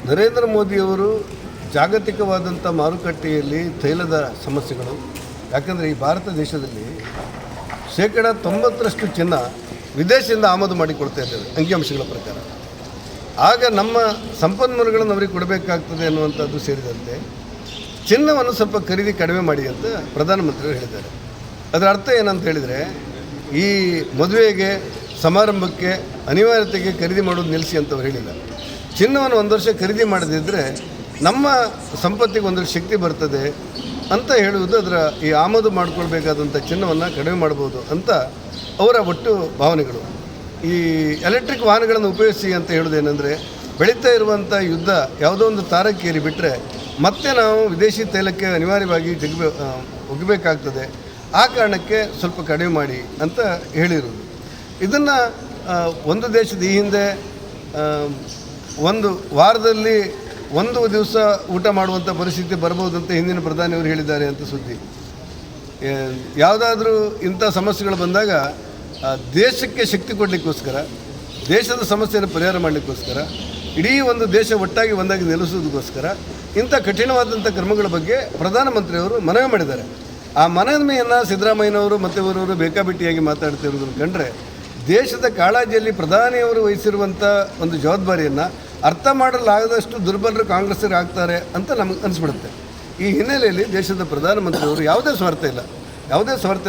ನರೇಂದ್ರ ಮೋದಿಯವರು ಜಾಗತಿಕವಾದಂಥ ಮಾರುಕಟ್ಟೆಯಲ್ಲಿ ತೈಲದ ಸಮಸ್ಯೆಗಳು, ಯಾಕಂದರೆ ಈ ಭಾರತ ದೇಶದಲ್ಲಿ 90% ಚಿನ್ನ ವಿದೇಶದಿಂದ ಆಮದು ಮಾಡಿಕೊಳ್ತಾ ಇದ್ದೇವೆ ಅಂಕಿಅಂಶಗಳ ಪ್ರಕಾರ. ಆಗ ನಮ್ಮ ಸಂಪನ್ಮೂಲಗಳನ್ನು ಅವರಿಗೆ ಕೊಡಬೇಕಾಗ್ತದೆ ಅನ್ನುವಂಥದ್ದು ಸೇರಿದಂತೆ ಚಿನ್ನವನ್ನು ಸ್ವಲ್ಪ ಖರೀದಿ ಕಡಿಮೆ ಮಾಡಿ ಅಂತ ಪ್ರಧಾನಮಂತ್ರಿಗಳು ಹೇಳಿದ್ದಾರೆ. ಅದರ ಅರ್ಥ ಏನಂತ ಹೇಳಿದರೆ, ಈ ಮದುವೆಗೆ ಸಮಾರಂಭಕ್ಕೆ ಅನಿವಾರ್ಯತೆಗೆ ಖರೀದಿ ಮಾಡೋದು ನಿಲ್ಲಿಸಿ ಅಂತವ್ರು ಹೇಳಿಲ್ಲ. ಚಿನ್ನವನ್ನು ಒಂದು ವರ್ಷ ಖರೀದಿ ಮಾಡದಿದ್ದರೆ ನಮ್ಮ ಸಂಪತ್ತಿಗೆ ಒಂದಷ್ಟು ಶಕ್ತಿ ಬರ್ತದೆ ಅಂತ ಹೇಳುವುದು. ಅದರ ಈ ಆಮದು ಮಾಡಿಕೊಳ್ಬೇಕಾದಂಥ ಚಿನ್ನವನ್ನು ಕಡಿಮೆ ಮಾಡ್ಬೋದು ಅಂತ ಅವರ ಒಟ್ಟು ಭಾವನೆಗಳು. ಈ ಎಲೆಕ್ಟ್ರಿಕ್ ವಾಹನಗಳನ್ನು ಉಪಯೋಗಿಸಿ ಅಂತ ಹೇಳೋದೇನೆಂದರೆ, ಬೆಳೀತಾ ಇರುವಂಥ ಯುದ್ಧ ಯಾವುದೋ ಒಂದು ತಾರಕ್ಕೇರಿ ಬಿಟ್ಟರೆ ಮತ್ತೆ ನಾವು ವಿದೇಶಿ ತೈಲಕ್ಕೆ ಅನಿವಾರ್ಯವಾಗಿ ಒಗ್ಗಬೇಕಾಗ್ತದೆ. ಆ ಕಾರಣಕ್ಕೆ ಸ್ವಲ್ಪ ಕಡಿಮೆ ಮಾಡಿ ಅಂತ ಹೇಳಿರೋದು. ಇದನ್ನು ಒಂದು ದೇಶದ ಈ ಹಿಂದೆ ಒಂದು ವಾರದಲ್ಲಿ ಒಂದು ದಿವಸ ಊಟ ಮಾಡುವಂಥ ಪರಿಸ್ಥಿತಿ ಬರ್ಬೋದು ಅಂತ ಹಿಂದಿನ ಪ್ರಧಾನಿಯವರು ಹೇಳಿದ್ದಾರೆ ಅಂತ ಸುದ್ದಿ. ಯಾವುದಾದ್ರೂ ಇಂಥ ಸಮಸ್ಯೆಗಳು ಬಂದಾಗ ದೇಶಕ್ಕೆ ಶಕ್ತಿ ಕೊಡಲಿಕ್ಕೋಸ್ಕರ, ದೇಶದ ಸಮಸ್ಯೆಯನ್ನು ಪರಿಹಾರ ಮಾಡಲಿಕ್ಕೋಸ್ಕರ, ಇಡೀ ಒಂದು ದೇಶ ಒಟ್ಟಾಗಿ ಒಂದಾಗಿ ನಿಲ್ಲಿಸೋದಕ್ಕೋಸ್ಕರ ಇಂಥ ಕಠಿಣವಾದಂಥ ಕ್ರಮಗಳ ಬಗ್ಗೆ ಪ್ರಧಾನಮಂತ್ರಿಯವರು ಮನವಿ ಮಾಡಿದ್ದಾರೆ. ಆ ಮನವಿಯನ್ನು ಸಿದ್ದರಾಮಯ್ಯನವರು ಮತ್ತು ಇವರವರು ಬೇಕಾಬಿಟ್ಟಿಯಾಗಿ ಮಾತಾಡ್ತಿರೋದನ್ನು ಕಂಡ್ರೆ, ದೇಶದ ಕಾಳಜಿಯಲ್ಲಿ ಪ್ರಧಾನಿಯವರು ವಹಿಸಿರುವಂಥ ಒಂದು ಜವಾಬ್ದಾರಿಯನ್ನು ಅರ್ಥ ಮಾಡಲಾಗದಷ್ಟು ದುರ್ಬಲರು ಕಾಂಗ್ರೆಸ್ಸರು ಆಗ್ತಾರೆ ಅಂತ ನಮಗೆ ಅನಿಸ್ಬಿಡುತ್ತೆ. ಈ ಹಿನ್ನೆಲೆಯಲ್ಲಿ ದೇಶದ ಪ್ರಧಾನಮಂತ್ರಿಯವರು ಯಾವುದೇ ಸ್ವಾರ್ಥ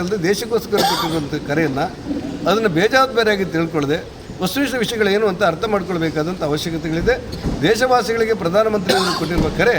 ಇಲ್ಲದೆ ದೇಶಕ್ಕೋಸ್ಕರ ಕೊಟ್ಟಿರುವಂಥ ಕರೆಯನ್ನು ಅದನ್ನು ಬೇಜವಾಬ್ದಾರಿಯಾಗಿ ತಿಳ್ಕೊಳ್ಳದೆ ವಸ್ತುನಿಷ್ಠ ವಿಷಯಗಳೇನು ಅಂತ ಅರ್ಥ ಮಾಡ್ಕೊಳ್ಬೇಕಾದಂಥ ಅವಶ್ಯಕತೆಗಳಿದೆ. ದೇಶವಾಸಿಗಳಿಗೆ ಪ್ರಧಾನಮಂತ್ರಿಯವರು ಕೊಟ್ಟಿರುವ ಕರೆ